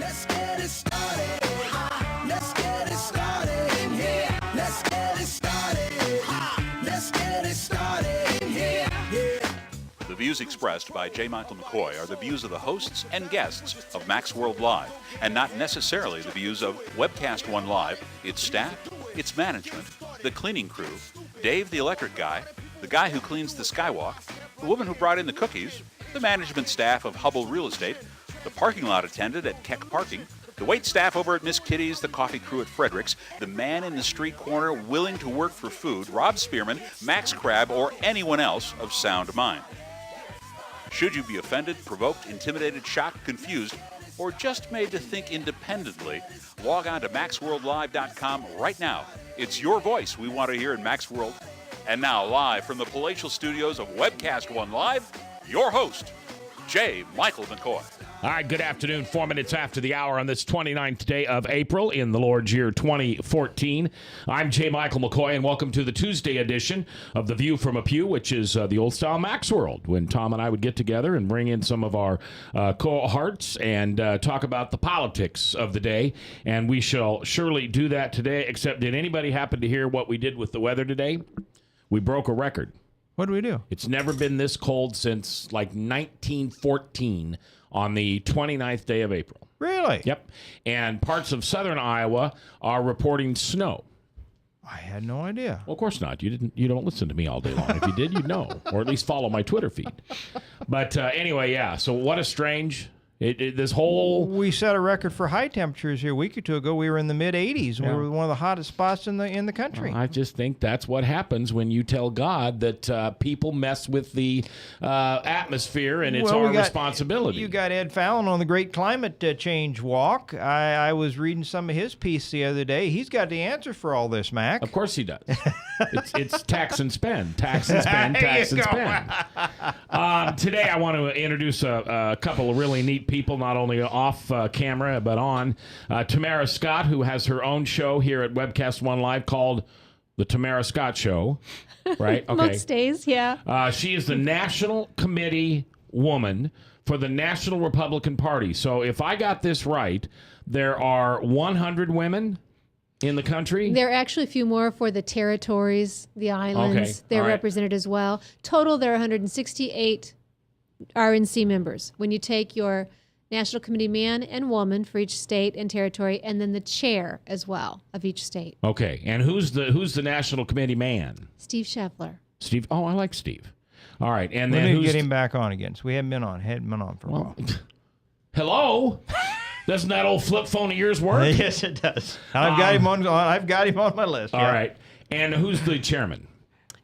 Let's get it started. Let's get it started in here. Let's get it started. Let's get it started in here. Yeah. The views expressed by J. Michael McCoy are the views of the hosts and guests of Max World Live, and not necessarily the views of Webcast One Live, its staff, its management, the cleaning crew, Dave the electric guy, the guy who cleans the skywalk, the woman who brought in the cookies, the management staff of Hubble Real Estate, the parking lot attendant at Keck Parking, the wait staff over at Miss Kitty's, the coffee crew at Frederick's, the man in the street corner willing to work for food, Rob Spearman, Max Crabb, or anyone else of sound mind. Should you be offended, provoked, intimidated, shocked, confused, or just made to think independently, log on to MaxWorldLive.com right now. It's your voice we want to hear in Max World. And now, live from the palatial studios of Webcast One Live, your host, J. Michael McCoy. All right, good afternoon. 4 minutes after the hour on this 29th day of April in the Lord's year 2014. I'm J. Michael McCoy, and welcome to the Tuesday edition of The View from a Pew, which is the old-style Max World, when Tom and I would get together and bring in some of our cohorts and talk about the politics of the day. And we shall surely do that today, except did anybody happen to hear what we did with the weather today? We broke a record. What did we do? It's never been this cold since like 1914 on the 29th day of April. Really? Yep. And parts of southern Iowa are reporting snow. I had no idea. Well, of course not. You don't listen to me all day long. If you did, you'd know, or at least follow my Twitter feed. But anyway, yeah. So what a strange. This whole... We set a record for high temperatures here a week or two ago. We were in the mid-80s. Yeah. We were one of the hottest spots in the country. I just think that's what happens when you tell God that people mess with the atmosphere, and it's our responsibility. You got Ed Fallon on the Great Climate Change Walk. I was reading some of his piece the other day. He's got the answer for all this, Mac. Of course he does. It's tax and spend. Tax and spend, tax and spend. Today I want to introduce a couple of really neat people, not only off camera but on. Tamara Scott, who has her own show here at Webcast One Live called The Tamara Scott Show, right? Okay. Most days, yeah. She is the National Committee woman for the National Republican Party. So if I got this right, there are 100 women in the country? There are actually a few more for the territories, the islands. Okay. They're All right. represented as well. Total, there are 168 RNC members. When you take your National Committee man and woman for each state and territory, and then the chair as well of each state. Okay, and who's the National Committee man? Steve Scheffler. Steve. Oh, I like Steve. All right, and We then need to who's get him back on again. So we hadn't been on for a while. Hello. Doesn't that old flip phone of yours work? Yes, it does. I've got him on my list. All yeah. right, and who's the chairman?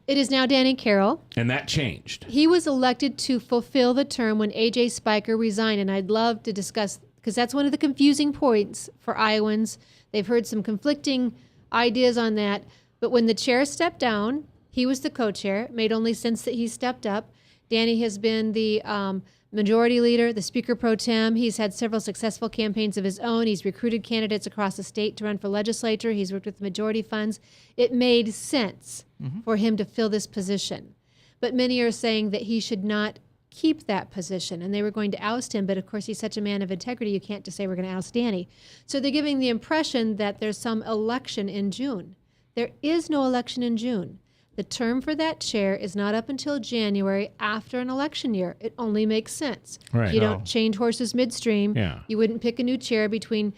It is now Danny Carroll. And that changed. He was elected to fulfill the term when A.J. Spiker resigned, and I'd love to discuss, because that's one of the confusing points for Iowans. They've heard some conflicting ideas on that, but when the chair stepped down, he was the co-chair. It made only sense that he stepped up. Danny has been the majority leader, the speaker pro tem. He's had several successful campaigns of his own. He's recruited candidates across the state to run for legislature. He's worked with majority funds. It made sense for him to fill this position. But many are saying that he should not keep that position, and they were going to oust him. But of course, he's such a man of integrity, you can't just say we're going to oust Danny. So they're giving the impression that there's some election in June. There is no election in June. The term for that chair is not up until January after an election year. It only makes sense. Right. You don't change horses midstream. Yeah. You wouldn't pick a new chair between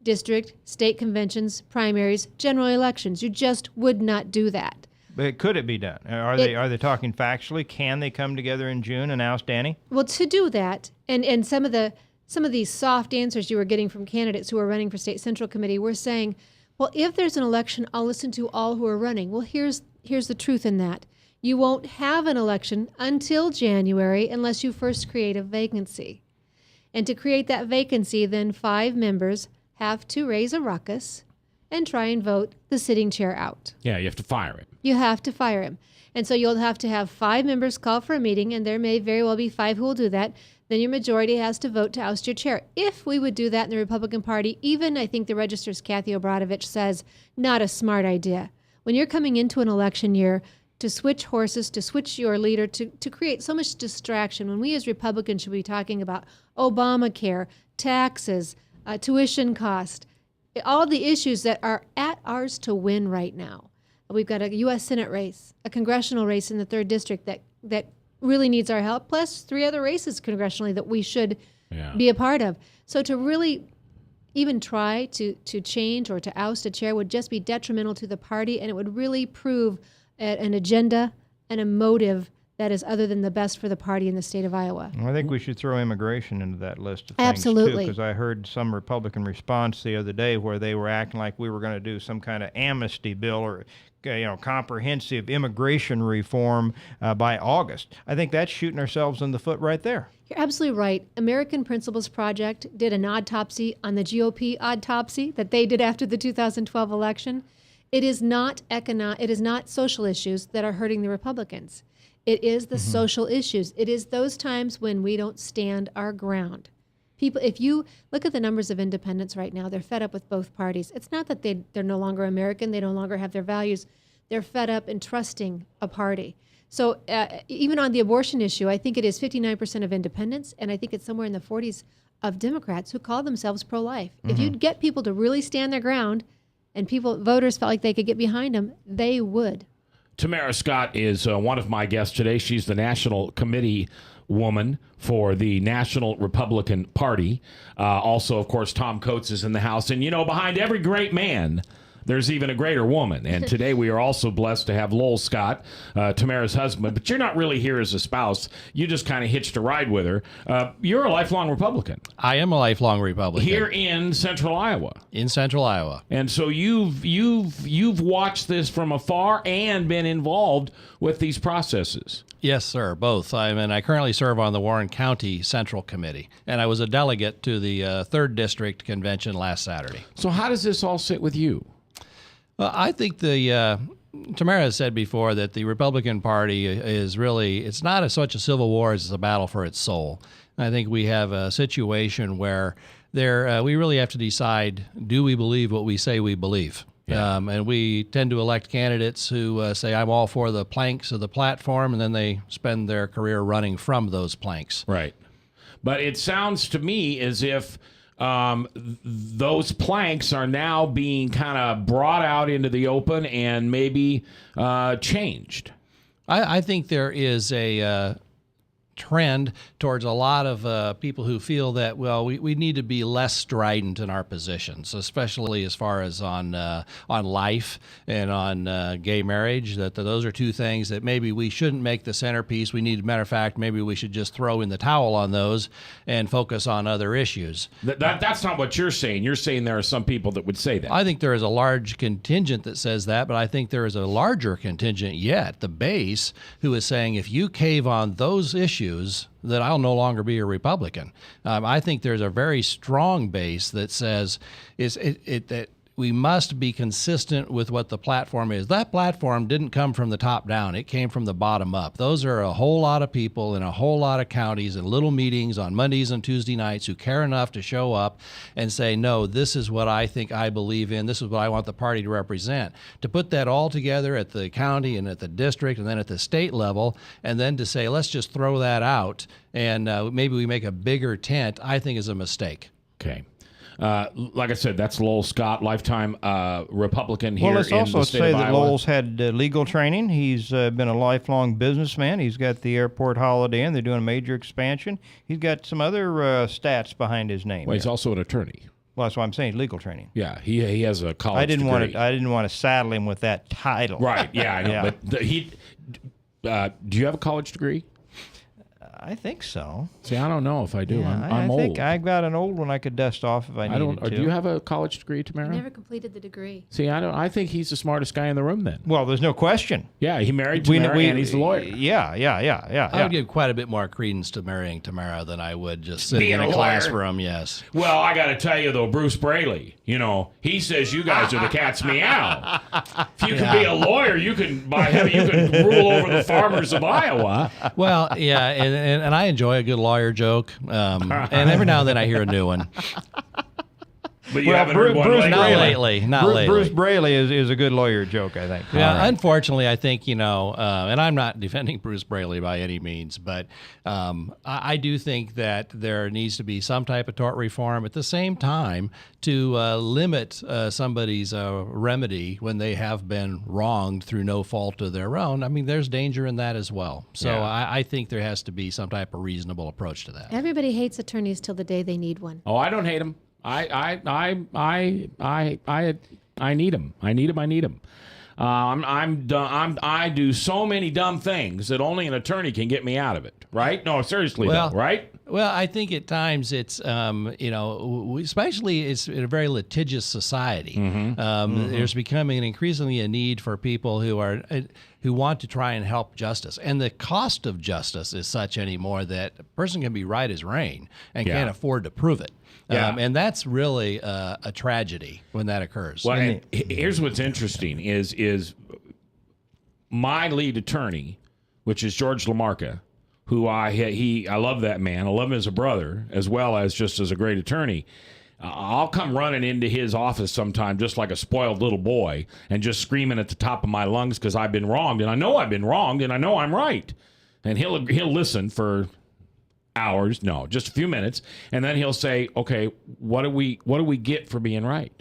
district, state conventions, primaries, general elections. You just would not do that. But could it be done? Are they talking factually? Can they come together in June and oust Danny? Well, to do that, and some of these soft answers you were getting from candidates who are running for state central committee were saying, well, if there's an election, I'll listen to all who are running. Well, here's the truth in that. You won't have an election until January unless you first create a vacancy. And to create that vacancy, then 5 members have to raise a ruckus and try and vote the sitting chair out. Yeah, you have to fire him. You have to fire him. And so you'll have to have 5 members call for a meeting, and there may very well be 5 who will do that. Then your majority has to vote to oust your chair. If we would do that in the Republican Party, even I think the Register's Kathy Obradovich says, not a smart idea. When you're coming into an election year, to switch horses, to switch your leader, to create so much distraction, when we as Republicans should be talking about Obamacare, taxes, tuition cost, all the issues that are at ours to win right now. We've got a U.S. Senate race, a congressional race in the 3rd District that really needs our help, plus 3 other races congressionally that we should be a part of. So to really even try to change or to oust a chair would just be detrimental to the party, and it would really prove an agenda and a motive that is other than the best for the party in the state of Iowa. Well, I think we should throw immigration into that list of things, Absolutely. because I heard some Republican response the other day where they were acting like we were going to do some kind of amnesty bill or comprehensive immigration reform by August. I think that's shooting ourselves in the foot right there. You're absolutely right. American Principles Project did an autopsy on the GOP autopsy that they did after the 2012 election. It is not social issues that are hurting the Republicans. It is the social issues. It is those times when we don't stand our ground. People, if you look at the numbers of independents right now, they're fed up with both parties. It's not that they're no longer American, they no longer have their values. They're fed up in trusting a party. So even on the abortion issue, I think it is 59% of independents, and I think it's somewhere in the 40s of Democrats who call themselves pro-life. If you'd get people to really stand their ground, and voters felt like they could get behind them, they would. Tamara Scott is one of my guests today. She's the national committee woman for the National Republican Party. Also, of course, Tom Coates is in the house. And, behind every great man, there's even a greater woman. And today we are also blessed to have Lowell Scott, Tamara's husband. But you're not really here as a spouse. You just kind of hitched a ride with her. You're a lifelong Republican. I am a lifelong Republican. Here in Central Iowa. In Central Iowa. And so you've watched this from afar and been involved with these processes. Yes, sir, both. I currently serve on the Warren County Central Committee, and I was a delegate to the 3rd District Convention last Saturday. So how does this all sit with you? I think Tamara has said before that the Republican Party is really, it's not as such a civil war as it's a battle for its soul. I think we have a situation where we really have to decide, do we believe what we say we believe? Yeah. And we tend to elect candidates who say, I'm all for the planks of the platform, and then they spend their career running from those planks. Right. But it sounds to me as if those planks are now being kind of brought out into the open and maybe changed. I think there is a trend towards a lot of people who feel that, well, we need to be less strident in our positions, especially as far as on life and on gay marriage, that those are two things that maybe we shouldn't make the centerpiece. Matter of fact, maybe we should just throw in the towel on those and focus on other issues. That's not what you're saying. You're saying there are some people that would say that. I think there is a large contingent that says that, but I think there is a larger contingent yet, the base, who is saying if you cave on those issues, that I'll no longer be a Republican. I think there's a very strong base that says that we must be consistent with what the platform is. That platform didn't come from the top down. It came from the bottom up. Those are a whole lot of people in a whole lot of counties in little meetings on Mondays and Tuesday nights who care enough to show up and say, no, this is what I think I believe in. This is what I want the party to represent. To put that all together at the county and at the district and then at the state level, and then to say, let's just throw that out and maybe we make a bigger tent, I think is a mistake. Okay. Like I said, that's Lowell Scott, lifetime Republican here in the state of Iowa. Well, let's also say that Lowell's had legal training. He's been a lifelong businessman. He's got the airport Holiday Inn. They're doing a major expansion. He's got some other stats behind his name. Well, he's also an attorney. Well, that's what I'm saying, legal training. Yeah, he has a college degree. I didn't want to saddle him with that title. Right, yeah, I know. Yeah. But do you have a college degree? I think so. See, I don't know if I do. Yeah, I'm old. I think I got an old one I could dust off if I needed to. Do you have a college degree, Tamara? I never completed the degree. See, I think he's the smartest guy in the room then. Well, there's no question. Yeah, he married Tamara and he's a lawyer. Yeah. I would give quite a bit more credence to marrying Tamara than I would just sitting Being in a a lawyer. classroom, yes. Well, I got to tell you, though, Bruce Braley, he says you guys are the cat's meow. If you can be a lawyer, you can rule over the farmers of Iowa. Well, yeah, and I enjoy a good lawyer joke, and every now and then I hear a new one. But you haven't heard one Bruce lately. Not Braley. lately. Not lately. Bruce Braley is a good lawyer joke, I think. Yeah, unfortunately, I think, and I'm not defending Bruce Braley by any means, but I do think that there needs to be some type of tort reform at the same time to limit somebody's remedy when they have been wronged through no fault of their own. I mean, there's danger in that as well. So Yeah. I think there has to be some type of reasonable approach to that. Everybody hates attorneys till the day they need one. Oh, I don't hate him. I need him. I need him. I do so many dumb things that only an attorney can get me out of it. Right? No, seriously, though, right? Well, I think at times it's, especially it's in a very litigious society. There's becoming increasingly a need for people who want to try and help justice. And the cost of justice is such anymore that a person can be right as rain and can't afford to prove it. Yeah. And that's really a tragedy when that occurs. Well, and here's what's interesting is my lead attorney, which is George LaMarca, who I love that man. I love him as a brother as well as just as a great attorney. I'll come running into his office sometime just like a spoiled little boy and just screaming at the top of my lungs because I've been wronged, and I know I've been wronged, and I know I'm right. And he'll listen for hours, no, just a few minutes, and then he'll say, okay, what do we get for being right?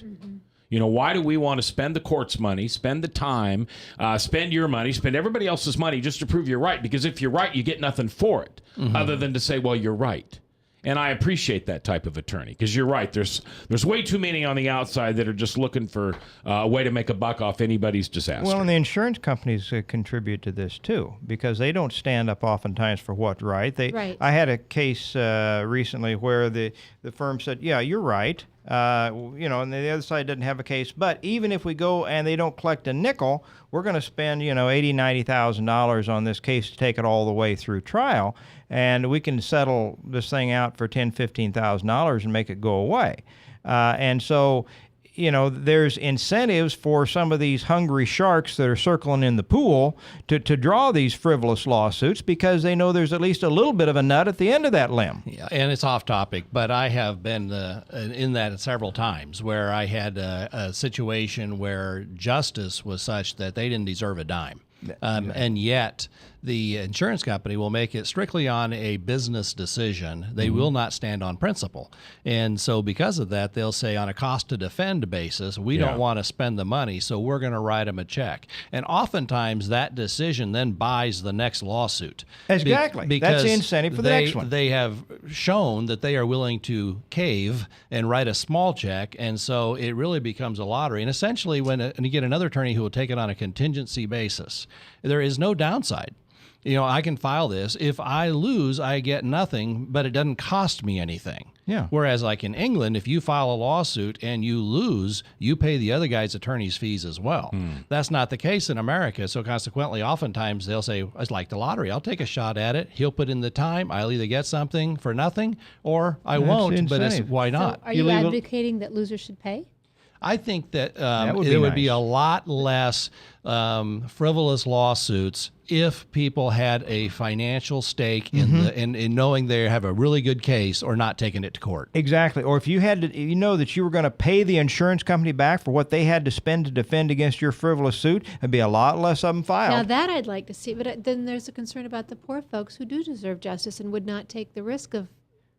Why do we want to spend the court's money, spend the time, spend your money, spend everybody else's money just to prove you're right? Because if you're right, you get nothing for it other than to say, well, you're right. And I appreciate that type of attorney because you're right. There's way too many on the outside that are just looking for a way to make a buck off anybody's disaster. Well, and the insurance companies contribute to this too because they don't stand up oftentimes for what's right. Right. I had a case recently where the firm said, "Yeah, you're right," and the other side didn't have a case. But even if we go and they don't collect a nickel, we're going to spend $80,000-$90,000 on this case to take it all the way through trial, and we can settle this thing out for $10,000-$15,000 and make it go away. And so, there's incentives for some of these hungry sharks that are circling in the pool to draw these frivolous lawsuits because they know there's at least a little bit of a nut at the end of that limb. Yeah, and it's off topic, but I have been in that several times where I had a situation where justice was such that they didn't deserve a dime. And yet the insurance company will make it strictly on a business decision. They will not stand on principle. And so because of that, they'll say on a cost to defend basis, we don't want to spend the money, so we're going to write them a check. And oftentimes that decision then buys the next lawsuit. Exactly. That's the incentive for the next one. They have shown that they are willing to cave and write a small check, and so it really becomes a lottery. And essentially, when you get another attorney who will take it on a contingency basis, there is no downside. I can file this. If I lose, I get nothing, but it doesn't cost me anything. Yeah. Whereas like in England, if you file a lawsuit and you lose, you pay the other guy's attorney's fees as well. That's not the case in America. So consequently, oftentimes they'll say, it's like the lottery. I'll take a shot at it. He'll put in the time. I'll either get something for nothing or I won't, but why not? So are you advocating that losers should pay? I think that, would it be would be nice. a lot less frivolous lawsuits if people had a financial stake in knowing they have a really good case or not taking it to court. Exactly. Or if you had to, that you were going to pay the insurance company back for what they had to spend to defend against your frivolous suit, it'd be a lot less of them filed. Now that I'd like to see, but then there's a concern about the poor folks who do deserve justice and would not take the risk of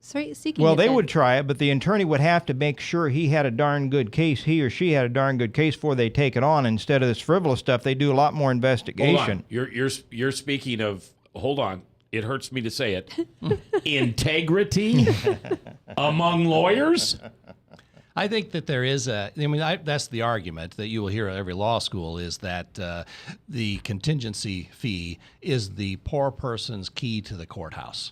seeking Well, it they then. would try it, but the attorney would have to make sure he had a darn good case, he or she had a darn good case before they take it on. Instead of this frivolous stuff, they do a lot more investigation. Hold on. You're speaking of, hold on, it hurts me to say it, integrity among lawyers? I think that there is that's the argument that you will hear at every law school is that the contingency fee is the poor person's key to the courthouse.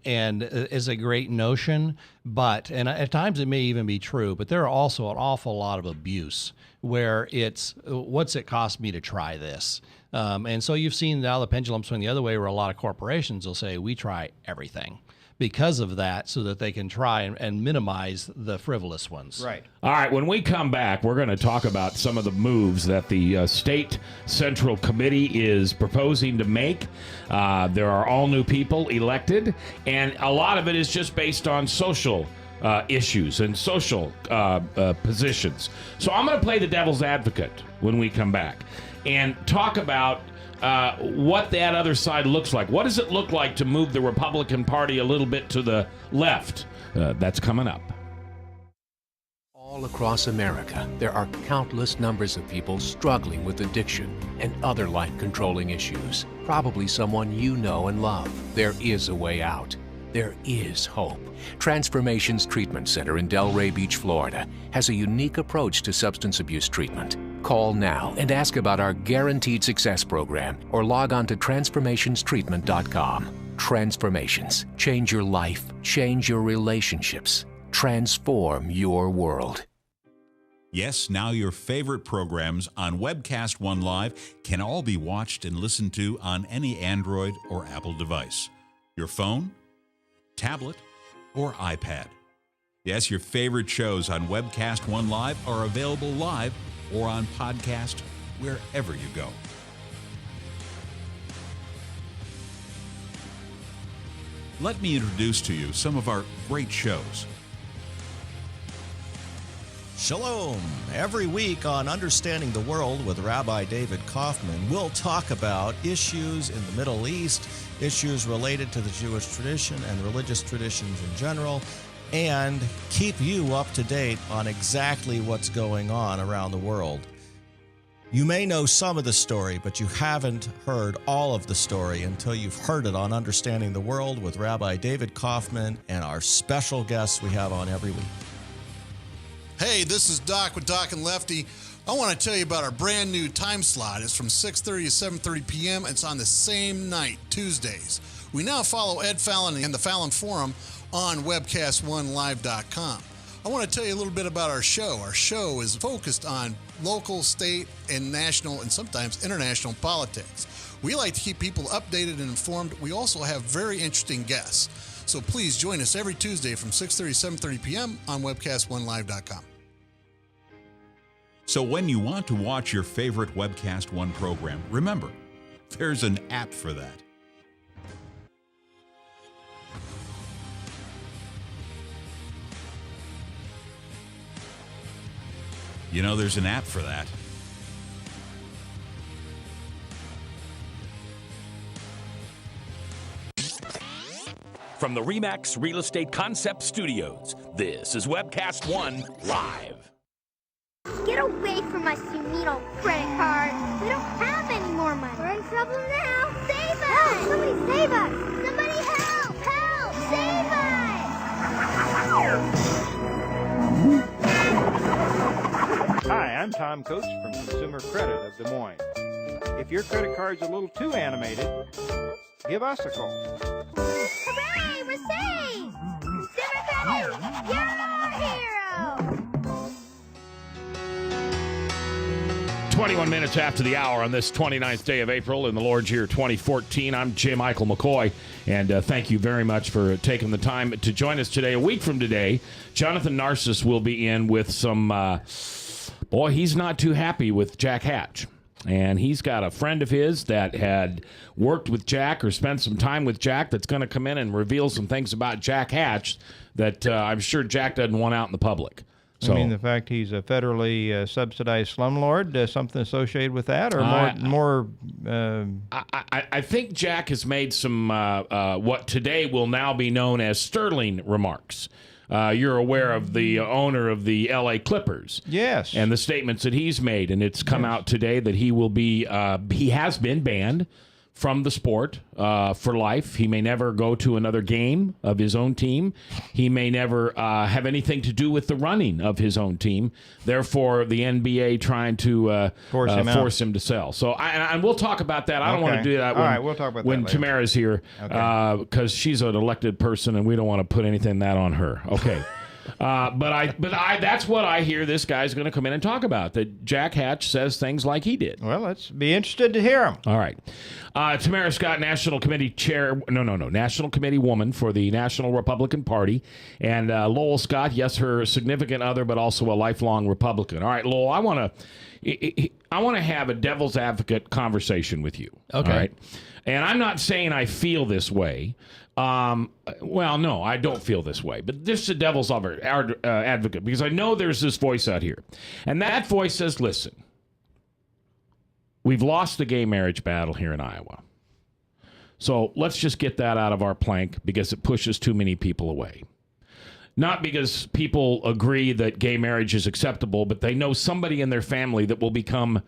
And is a great notion, and at times it may even be true, but there are also an awful lot of abuse where it's, what's it cost me to try this? And so you've seen now the pendulum swing the other way where a lot of corporations will say, we try everything. Because of that, so that they can try and minimize the frivolous ones. Right. All right, when we come back, we're going to talk about some of the moves that the State Central Committee is proposing to make. There are all new people elected, and a lot of it is just based on social issues and social positions. So I'm going to play the devil's advocate when we come back and talk about what that other side looks like. What does it look like to move the Republican Party a little bit to the left? That's coming up. All across America, there are countless numbers of people struggling with addiction and other life-controlling issues. Probably someone you know and love. There is a way out. There is hope. Transformations Treatment Center in Delray Beach, Florida, has a unique approach to substance abuse treatment. Call now and ask about our Guaranteed Success program or log on to transformationstreatment.com. Transformations. Change your life. Change your relationships. Transform your world. Yes, now your favorite programs on Webcast One Live can all be watched and listened to on any Android or Apple device. Your phone, tablet, or iPad. Yes, your favorite shows on Webcast One Live are available live or on podcast wherever you go. Let me introduce to you some of our great shows. Shalom! Every week on Understanding the World with Rabbi David Kaufman, we'll talk about issues in the Middle East, issues related to the Jewish tradition and religious traditions in general, and keep you up to date on exactly what's going on around the world. You may know some of the story, but you haven't heard all of the story until you've heard it on Understanding the World with Rabbi David Kaufman and our special guests we have on every week. Hey, this is Doc with Doc and Lefty. I want to tell you about our brand new time slot. It's from 6:30 to 7:30 p.m. It's on the same night, Tuesdays. We now follow Ed Fallon and the Fallon Forum on webcast1live.com. I want to tell you a little bit about our show. Our show is focused on local, state, and national, and sometimes international politics. We like to keep people updated and informed. We also have very interesting guests. So please join us every Tuesday from 6:30 to 7:30 p.m. on webcast1live.com. So when you want to watch your favorite Webcast One program, remember, there's an app for that. You know, there's an app for that. From the RE/MAX Real Estate Concept Studios, this is Webcast One Live. Get away from us, you neat old credit card. We don't have any more money. We're in trouble now. Save us! Help! Somebody save us! Somebody help! Help! Save us! Hi, I'm Tom Coates from Consumer Credit of Des Moines. If your credit card's a little too animated, give us a call. Hooray! We're saved! Consumer Credit! You're our hero! 21 minutes after the hour on this 29th day of April in the Lord's year 2014. I'm J. Michael McCoy, and thank you very much for taking the time to join us today. A week from today, Jonathan Narcissus will be in with some, boy, he's not too happy with Jack Hatch. And he's got a friend of his that had worked with Jack or spent some time with Jack that's going to come in and reveal some things about Jack Hatch that I'm sure Jack doesn't want out in the public. So, I mean, the fact he's a federally subsidized slumlord, something associated with that, or more? I think Jack has made some what today will now be known as sterling remarks. You're aware of the owner of the L.A. Clippers. Yes. And the statements that he's made, and it's come out today that he will be, he has been banned from the sport for life. He may never go to another game of his own team. He may never have anything to do with the running of his own team. Therefore, the NBA trying to force him to sell. So, and we'll talk about that. I don't want to do that. All right, we'll talk about when that later. Tamara's here, because she's an elected person, and we don't want to put anything that on her. Okay. But that's what I hear this guy's going to come in and talk about, that Jack Hatch says things like he did. Well, let's be interested to hear him. All right. Tamara Scott, National Committee National Committee woman for the National Republican Party. And Lowell Scott, yes, her significant other, but also a lifelong Republican. All right, Lowell, I want to I want to have a devil's advocate conversation with you. Okay. All right? And I'm not saying I feel this way. Well, no, I don't feel this way. But this is a devil's advocate, because I know there's this voice out here. And that voice says, listen, we've lost the gay marriage battle here in Iowa. So let's just get that out of our plank, because it pushes too many people away. Not because people agree that gay marriage is acceptable, but they know somebody in their family that will become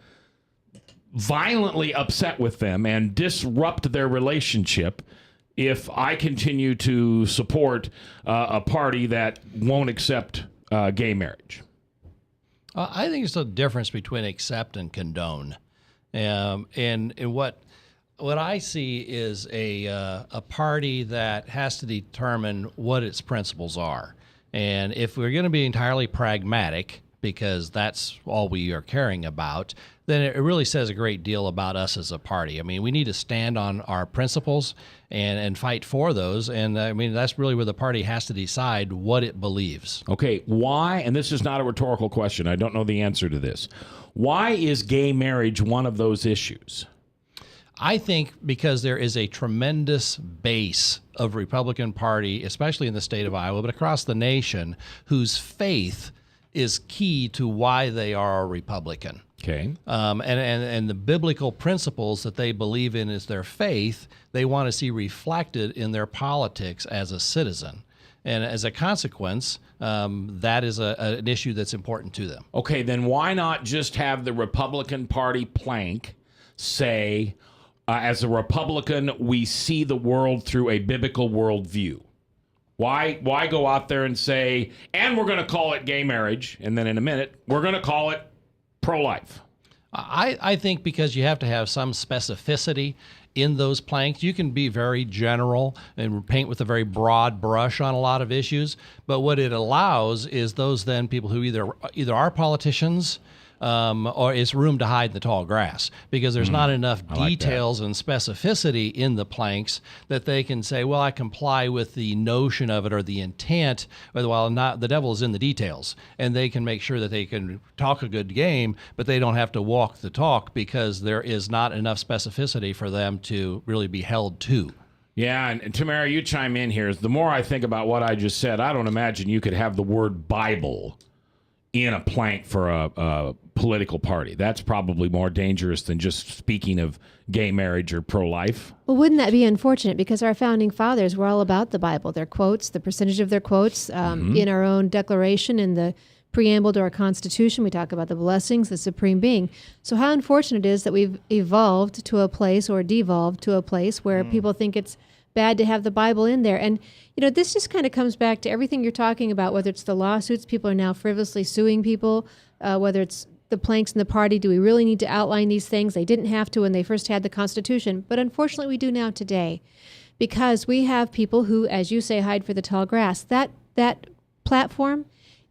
violently upset with them and disrupt their relationship if I continue to support a party that won't accept gay marriage. I think it's a difference between accept and condone. And what I see is a party that has to determine what its principles are. And if we're going to be entirely pragmatic, because that's all we are caring about, then it really says a great deal about us as a party. I mean, we need to stand on our principles and fight for those. And I mean, that's really where the party has to decide what it believes. Okay, why, and this is not a rhetorical question, I don't know the answer to this. Why is gay marriage one of those issues? I think because there is a tremendous base of Republican Party, especially in the state of Iowa, but across the nation, whose faith is key to why they are a Republican. Okay. And the biblical principles that they believe in as their faith, they want to see reflected in their politics as a citizen. And as a consequence, that is an issue that's important to them. Okay, then why not just have the Republican Party plank say, as a Republican, we see the world through a biblical worldview? Why go out there and say, and we're going to call it gay marriage, and then in a minute, we're going to call it pro-life? I think because you have to have some specificity in those planks. You can be very general and paint with a very broad brush on a lot of issues, but what it allows is those then people who either are politicians or it's room to hide in the tall grass, because there's not enough details and specificity in the planks that they can say, well, I comply with the notion of it or the intent, or well, not the devil is in the details, and they can make sure that they can talk a good game, but they don't have to walk the talk because there is not enough specificity for them to really be held to. Yeah, and Tamara, you chime in here. The more I think about what I just said, I don't imagine you could have the word Bible in a plank for a political party. That's probably more dangerous than just speaking of gay marriage or pro-life. Well, wouldn't that be unfortunate? Because our founding fathers were all about the Bible, their quotes, the percentage of their quotes. In our own declaration, in the preamble to our Constitution, we talk about the blessings, the supreme being. So how unfortunate it is that we've evolved to a place, or devolved to a place, where people think it's bad to have the Bible in there. And, you know, this just kind of comes back to everything you're talking about, whether it's the lawsuits, people are now frivolously suing people, whether it's the planks in the party. Do we really need to outline these things? They didn't have to when they first had the Constitution, but unfortunately we do now today, because we have people who, as you say, hide for the tall grass. That platform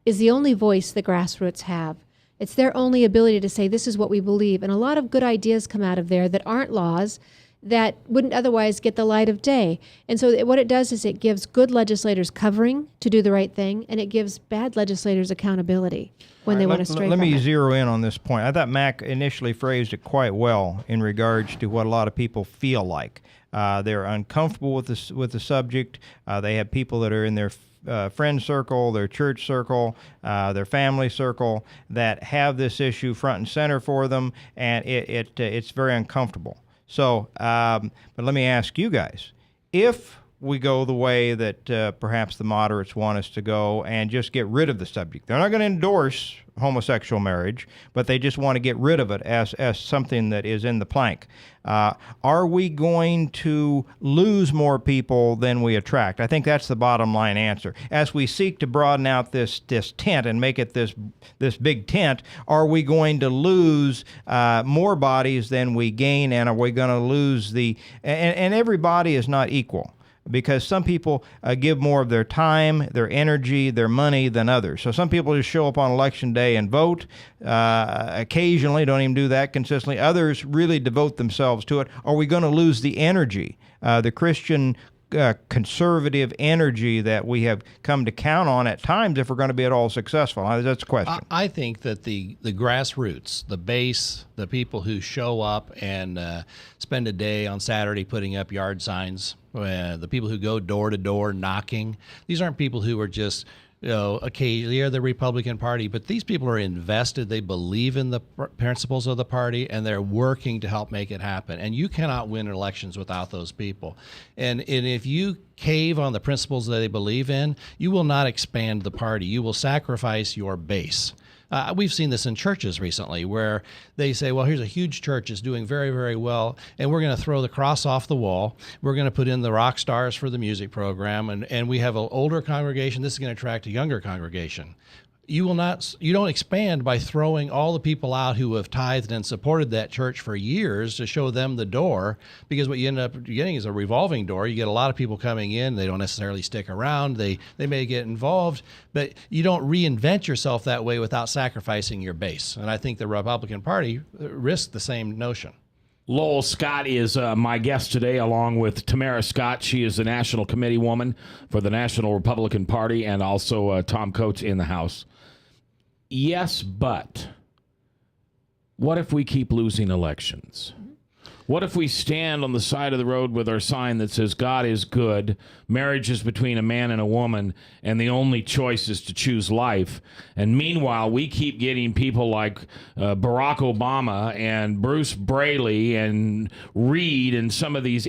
is the only voice the grassroots have. It's their only ability to say, this is what we believe. And a lot of good ideas come out of there that aren't laws, that wouldn't otherwise get the light of day. And so what it does is it gives good legislators covering to do the right thing, and it gives bad legislators accountability when they want to stray Let from me it. zero in on this point. I thought Mac initially phrased it quite well in regards to what a lot of people feel like. They're uncomfortable with the subject. They have people that are in their friend circle, their church circle, their family circle that have this issue front and center for them, and it's very uncomfortable. So, but let me ask you guys, if we go the way that perhaps the moderates want us to go and just get rid of the subject, they're not going to endorse homosexual marriage, but they just want to get rid of it as something that is in the plank. Are we going to lose more people than we attract? I think that's the bottom line answer. As we seek to broaden out this tent and make it this big tent, are we going to lose more bodies than we gain, and are we going to lose and every body is not equal, because some people give more of their time, their energy, their money than others. So some people just show up on election day and vote, occasionally, don't even do that consistently. Others really devote themselves to it. Are we going to lose the energy, the Christian conservative energy that we have come to count on at times if we're going to be at all successful? That's the question. I think that the grassroots, the base, the people who show up and spend a day on Saturday putting up yard signs, the people who go door to door knocking, these aren't people who are just occasionally are the Republican Party, but these people are invested. They believe in the principles of the party, and they're working to help make it happen. And you cannot win elections without those people. And if you cave on the principles that they believe in, you will not expand the party. You will sacrifice your base. We've seen this in churches recently where they say, well, here's a huge church that's doing very, very well, and we're going to throw the cross off the wall. We're going to put in the rock stars for the music program, and we have an older congregation. This is going to attract a younger congregation. You don't expand by throwing all the people out who have tithed and supported that church for years to show them the door, because what you end up getting is a revolving door. You get a lot of people coming in. They don't necessarily stick around. They may get involved, but you don't reinvent yourself that way without sacrificing your base. And I think the Republican Party risks the same notion. Lowell Scott is my guest today, along with Tamara Scott. She is the National Committee woman for the National Republican Party, and also Tom Coates in the House. Yes, but what if we keep losing elections? What if we stand on the side of the road with our sign that says God is good, marriage is between a man and a woman, and the only choice is to choose life? And meanwhile, we keep getting people like Barack Obama and Bruce Braley and Reid and some of these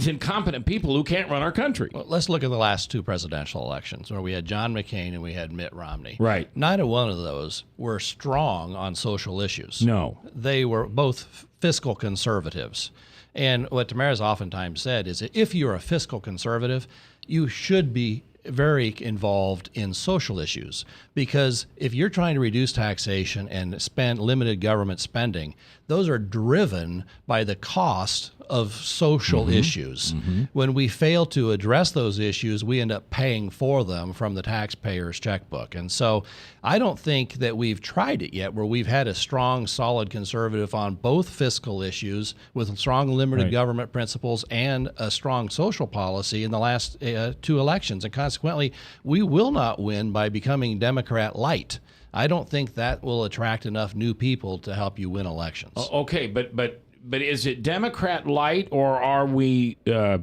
incompetent people who can't run our country. Well, let's look at the last two presidential elections where we had John McCain and we had Mitt Romney. Right. Neither one of those were strong on social issues. No. They were both fiscal conservatives. And what Tamara's oftentimes said is that if you're a fiscal conservative, you should be very involved in social issues, because if you're trying to reduce taxation and spend limited government spending, those are driven by the cost of social issues. When we fail to address those issues, we end up paying for them from the taxpayer's checkbook. And so I don't think that we've tried it yet where we've had a strong, solid conservative on both fiscal issues with strong limited government principles and a strong social policy in the last two elections. And consequently, we will not win by becoming Democrat light. I don't think that will attract enough new people to help you win elections. Okay, but is it Democrat light, or are we, I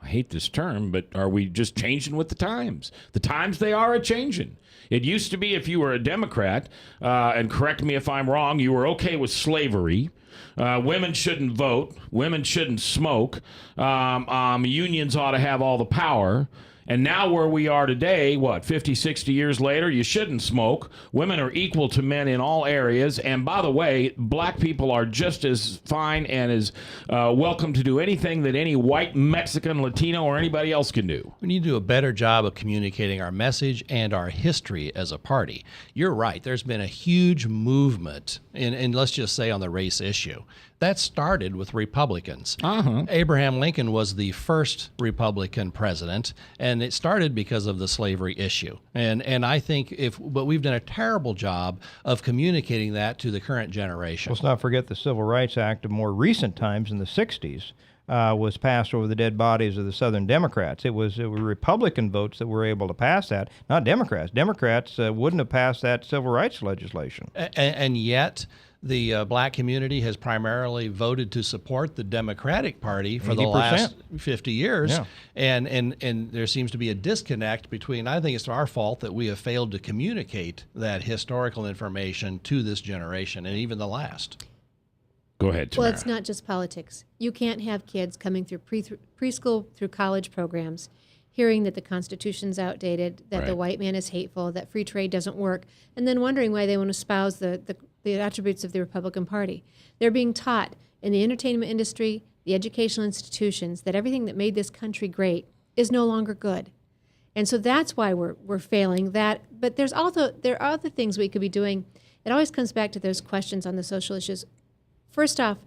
hate this term, but are we just changing with the times? The times, they are a-changing. It used to be if you were a Democrat, and correct me if I'm wrong, you were okay with slavery. Women shouldn't vote. Women shouldn't smoke. Unions ought to have all the power. And now where we are today, 50, 60 years later, you shouldn't smoke. Women are equal to men in all areas. And by the way, black people are just as fine and as welcome to do anything that any white, Mexican, Latino, or anybody else can do. We need to do a better job of communicating our message and our history as a party. You're right. There's been a huge movement, in let's just say on the race issue. That started with Republicans. Abraham Lincoln was the first Republican president, and it started because of the slavery issue. And I think but we've done a terrible job of communicating that to the current generation. Let's not forget the Civil Rights Act of more recent times in the 60s. Was passed over the dead bodies of the Southern Democrats. It were Republican votes that were able to pass that, not Democrats. Democrats wouldn't have passed that civil rights legislation. And yet, the black community has primarily voted to support the Democratic Party for 80%. The last 50 years. Yeah. And there seems to be a disconnect between, I think it's our fault that we have failed to communicate that historical information to this generation and even the last. Go ahead, Tamara. Well, it's not just politics. You can't have kids coming through preschool through college programs hearing that the Constitution's outdated, that the white man is hateful, that free trade doesn't work, and then wondering why they want to espouse the attributes of the Republican Party. They're being taught in the entertainment industry, the educational institutions, that everything that made this country great is no longer good. And so that's why we're failing that. But there are other things we could be doing. It always comes back to those questions on the social issues. First off,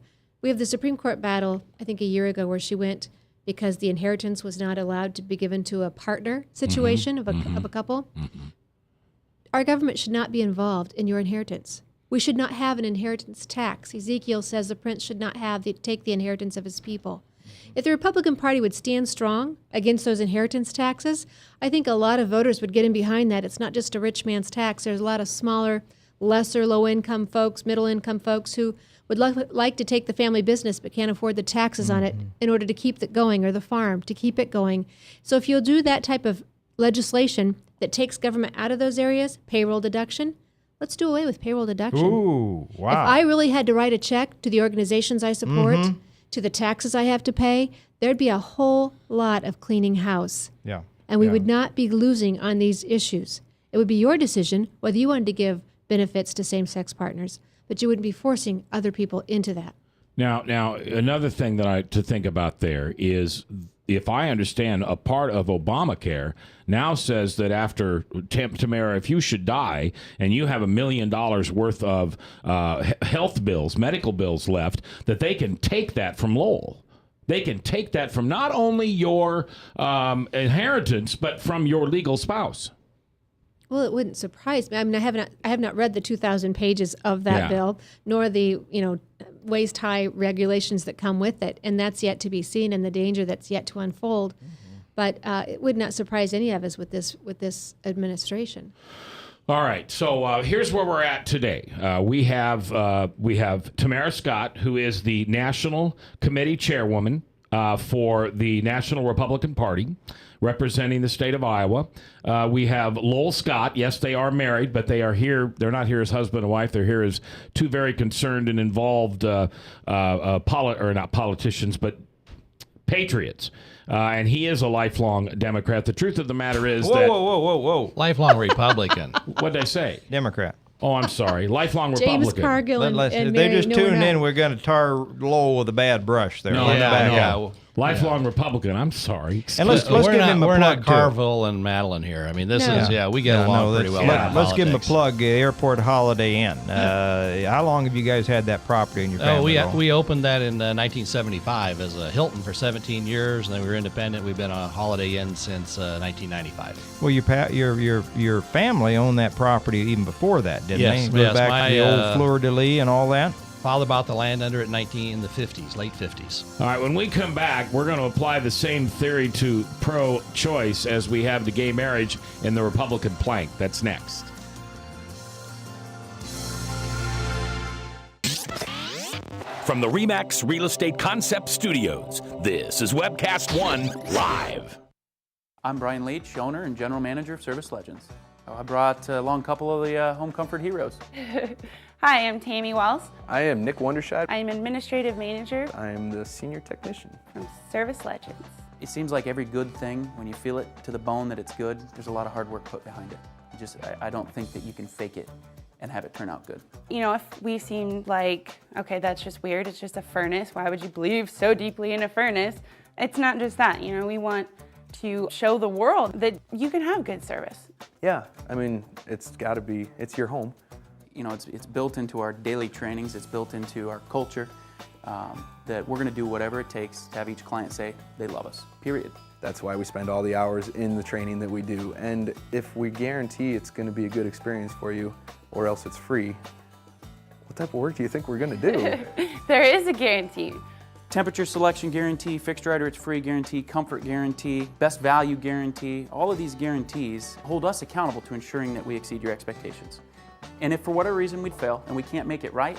we have the Supreme Court battle, I think a year ago, where she went because the inheritance was not allowed to be given to a partner situation of a couple. Our government should not be involved in your inheritance. We should not have an inheritance tax. Ezekiel says the prince should not take the inheritance of his people. If the Republican Party would stand strong against those inheritance taxes, I think a lot of voters would get in behind that. It's not just a rich man's tax. There's a lot of smaller, lesser low-income folks, middle-income folks who would like to take the family business but can't afford the taxes on it in order to keep it going, or the farm to keep it going. So if you'll do that type of legislation that takes government out of those areas, payroll deduction, let's do away with payroll deduction. Ooh, wow. If I really had to write a check to the organizations I support, to the taxes I have to pay, there'd be a whole lot of cleaning house. Yeah. And we would not be losing on these issues. It would be your decision whether you wanted to give benefits to same-sex partners, but you wouldn't be forcing other people into that. Now, another thing to think about there is, if I understand, a part of Obamacare now says that after, Tamara, if you should die and you have $1 million worth of health bills, medical bills left, that they can take that from Lowell. They can take that from not only your inheritance, but from your legal spouse. Well, it wouldn't surprise me. I mean, I have not read the 2,000 pages of that bill, nor the waist high regulations that come with it, and that's yet to be seen, and the danger that's yet to unfold. But it would not surprise any of us with this administration. All right, so here's where we're at today. We have Tamara Scott, who is the National Committee Chairwoman for the National Republican Party, representing the state of Iowa. We have Lowell Scott. Yes, they are married, but they are here. They're not here as husband and wife. They're here as two very concerned and involved, not politicians, but patriots. And he is a lifelong Democrat. The truth of the matter is Whoa. Lifelong Republican. What'd I say? Democrat. Oh, I'm sorry. Lifelong James Republican. Cargill and They Mary, just no, tuned we're in. not. We're going to tar Lowell with a bad brush there. No, On the back no. Lifelong Republican. I'm sorry. And let's we're give him a we're plug not too. Carville and Madeline here. I mean, this No. is we get along pretty well. Let's give him a plug. Airport Holiday Inn. How long have you guys had that property in your family? We opened that in 1975 as a Hilton for 17 years, and then we were independent. We've been a Holiday Inn since 1995. Well, your family owned that property even before that, didn't Yes, they? Go yes, back to the old fleur-de-lis and all that. Father bought the land under it in the 50s, late 50s. All right, when we come back, we're going to apply the same theory to pro-choice as we have to gay marriage in the Republican plank. That's next. From the RE/MAX Real Estate Concept Studios, this is Webcast One Live. I'm Brian Leach, owner and general manager of Service Legends. I brought along a couple of the home comfort heroes. Hi, I'm Tammy Wells. I am Nick Wondershad. I'm administrative manager. I am the senior technician from Service Legends. It seems like every good thing, when you feel it to the bone that it's good, there's a lot of hard work put behind it. I don't think that you can fake it and have it turn out good. You know, if we seem like, okay, that's just weird, it's just a furnace, why would you believe so deeply in a furnace? It's not just that, we want to show the world that you can have good service. Yeah, I mean, it's your home. It's built into our daily trainings, it's built into our culture, that we're gonna do whatever it takes to have each client say they love us, period. That's why we spend all the hours in the training that we do. And if we guarantee it's gonna be a good experience for you, or else it's free, what type of work do you think we're gonna do? There is a guarantee. Temperature selection guarantee, fixed right or it's free guarantee, comfort guarantee, best value guarantee. All of these guarantees hold us accountable to ensuring that we exceed your expectations. And if for whatever reason we'd fail and we can't make it right,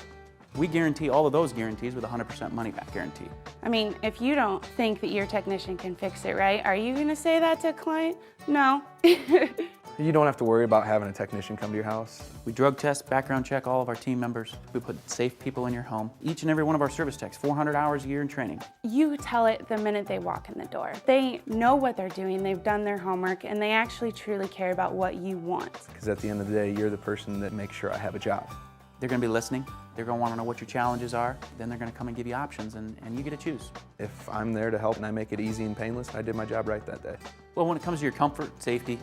we guarantee all of those guarantees with a 100% money back guarantee. I mean, if you don't think that your technician can fix it right, are you gonna say that to a client? No. You don't have to worry about having a technician come to your house. We drug test, background check all of our team members. We put safe people in your home. Each and every one of our service techs, 400 hours a year in training. You tell it the minute they walk in the door. They know what they're doing, they've done their homework, and they actually truly care about what you want. Because at the end of the day, you're the person that makes sure I have a job. They're gonna be listening. They're gonna wanna know what your challenges are. Then they're gonna come and give you options, and you get to choose. If I'm there to help and I make it easy and painless, I did my job right that day. Well, when it comes to your comfort, safety,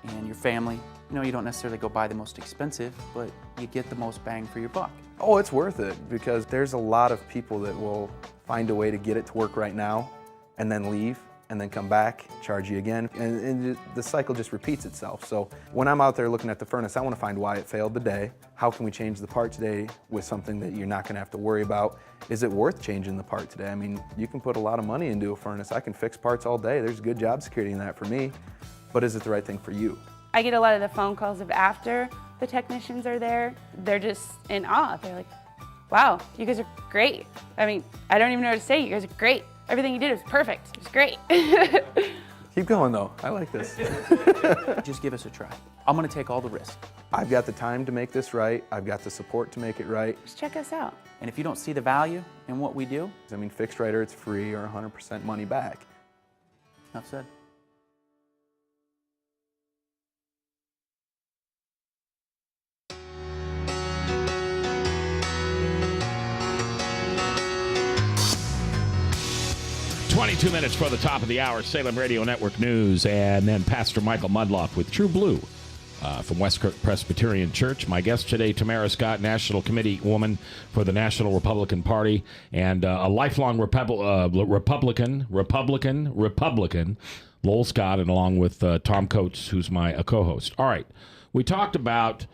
and your family, you don't necessarily go buy the most expensive, but you get the most bang for your buck. Oh, it's worth it, because there's a lot of people that will find a way to get it to work right now and then leave, and then come back, charge you again, and the cycle just repeats itself. So when I'm out there looking at the furnace, I want to find why it failed today. How can we change the part today with something that you're not going to have to worry about? Is it worth changing the part today? I mean, you can put a lot of money into a furnace. I can fix parts all day. There's good job security in that for me, but is it the right thing for you? I get a lot of the phone calls of after the technicians are there. They're just in awe. They're like, wow, you guys are great. I mean, I don't even know what to say. You guys are great. Everything you did was perfect. It was great. Keep going though, I like this. Just give us a try. I'm gonna take all the risk. I've got the time to make this right. I've got the support to make it right. Just check us out. And if you don't see the value in what we do, I mean, fixed right or it's free or 100% money back. enough said. Two minutes for the top of the hour, Salem Radio Network News, and then Pastor Michael Mudloff with True Blue from Westkirk Presbyterian Church. My guest today, Tamara Scott, National Committee woman for the National Republican Party, and a lifelong Republican, Lowell Scott, and along with Tom Coates, who's my co-host. All right, we talked about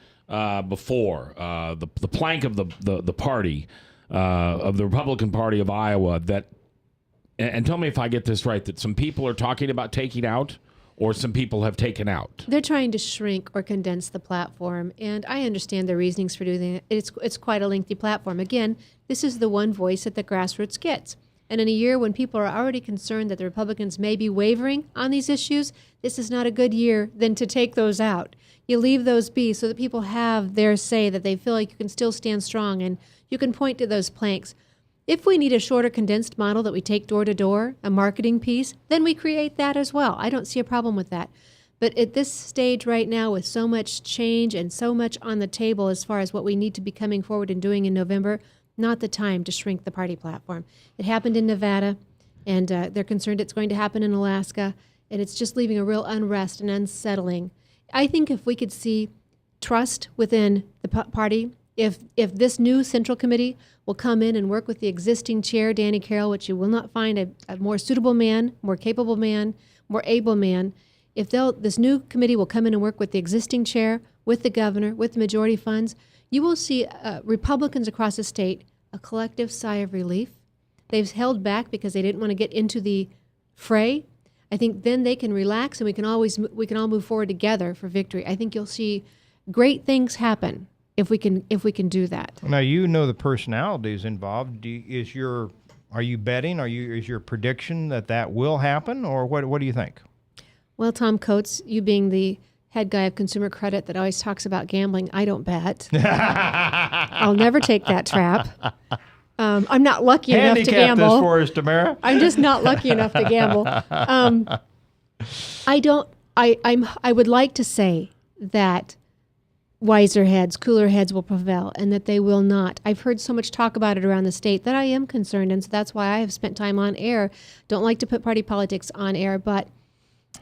before the plank of the party, of the Republican Party of Iowa, that. And tell me if I get this right, that some people are talking about taking out, or some people have taken out. They're trying to shrink or condense the platform, and I understand their reasonings for doing it. It's quite a lengthy platform. Again, this is the one voice that the grassroots gets. And in a year when people are already concerned that the Republicans may be wavering on these issues, this is not a good year then to take those out. You leave those be so that people have their say, that they feel like you can still stand strong, and you can point to those planks. If we need a shorter, condensed model that we take door to door, a marketing piece, then we create that as well. I don't see a problem with that. But at this stage right now, with so much change and so much on the table as far as what we need to be coming forward and doing in November, not the time to shrink the party platform. It happened in Nevada, and they're concerned it's going to happen in Alaska, and it's just leaving a real unrest and unsettling. I think if we could see trust within the party, if this new Central Committee will come in and work with the existing chair, Danny Carroll, which you will not find a more suitable man, more capable man, more able man. If this new committee will come in and work with the existing chair, with the governor, with the majority funds, you will see Republicans across the state a collective sigh of relief. They've held back because they didn't want to get into the fray. I think then they can relax, and we can all move forward together for victory. I think you'll see great things happen if we can do that. Now, you know the personalities involved. Are you betting? Is your prediction that will happen, or what do you think? Well, Tom Coates, you being the head guy of Consumer Credit that always talks about gambling, I don't bet. I'll never take that trap. I'm not lucky enough to gamble. Handicap this for us, Tamara. I'm just not lucky enough to gamble. I would like to say that wiser heads, cooler heads will prevail, and that they will not. I've heard so much talk about it around the state that I am concerned, and so that's why I have spent time on air. Don't like to put party politics on air, but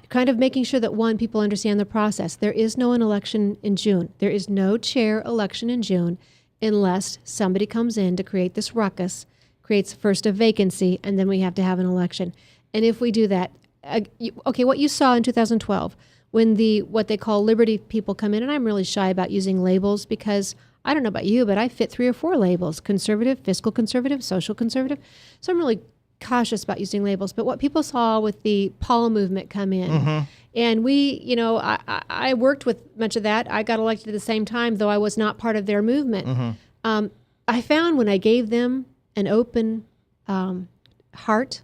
kind of making sure that, one, people understand the process. There is no election in June. There is no chair election in June unless somebody comes in to create this ruckus, creates first a vacancy, and then we have to have an election. And if we do that, what you saw in 2012, when what they call liberty people come in, and I'm really shy about using labels because I don't know about you, but I fit 3 or 4 labels: conservative, fiscal conservative, social conservative. So I'm really cautious about using labels. But what people saw with the Paul movement come in, and I worked with much of that. I got elected at the same time, though I was not part of their movement. I found when I gave them an open heart,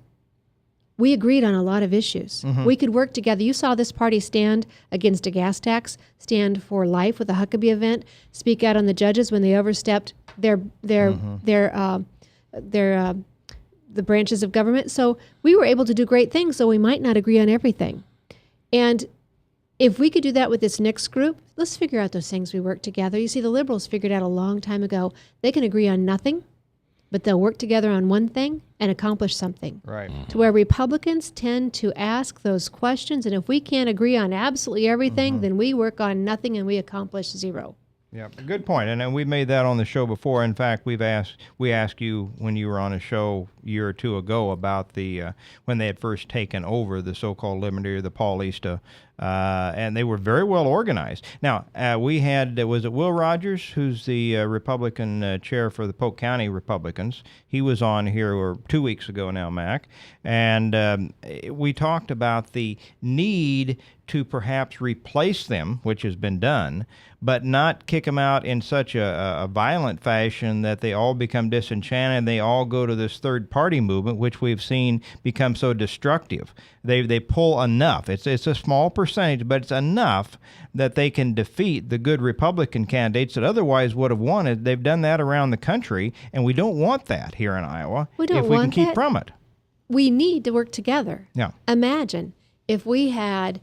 we agreed on a lot of issues. We could work together. You saw this party stand against a gas tax, stand for life with the Huckabee event, speak out on the judges when they overstepped the branches of government. So we were able to do great things, so we might not agree on everything. And if we could do that with this next group, let's figure out those things we work together. You see, the liberals figured out a long time ago, they can agree on nothing, but they'll work together on one thing and accomplish something. Right. To where Republicans tend to ask those questions, and if we can't agree on absolutely everything, then we work on nothing and we accomplish 0. Yeah, good point. And then we made that on the show before. In fact, we asked you when you were on a show a year or two ago about the when they had first taken over the so-called Liberty or the Paulista, and they were very well organized. Now we had was it Will Rogers, who's the Republican chair for the Polk County Republicans. He was on here 2 weeks ago now, Mac, and we talked about the need to perhaps replace them, which has been done, but not kick them out in such a violent fashion that they all become disenchanted and they all go to this third-party movement, which we've seen become so destructive. They pull enough. It's a small percentage, but it's enough that they can defeat the good Republican candidates that otherwise would have won. They've done that around the country, and we don't want that here in Iowa if we can keep from it. We need to work together. Yeah. Imagine if we had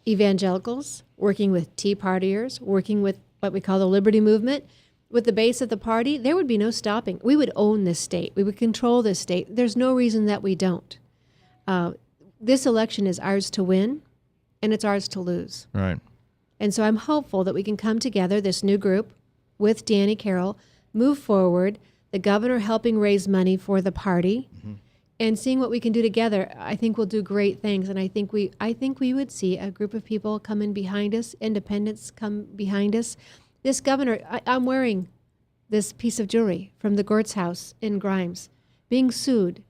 evangelicals working with Tea Partiers, working with what we call the Liberty Movement, with the base of the party, there would be no stopping. We would own this state. We would control this state. There's no reason that we don't. This election is ours to win, and it's ours to lose. Right. And so I'm hopeful that we can come together, this new group, with Danny Carroll, move forward, the governor helping raise money for the party, and seeing what we can do together. I think we'll do great things, and I think we would see a group of people come in behind us, independents come behind us. This governor, I'm wearing this piece of jewelry from the Gortz house in Grimes, being sued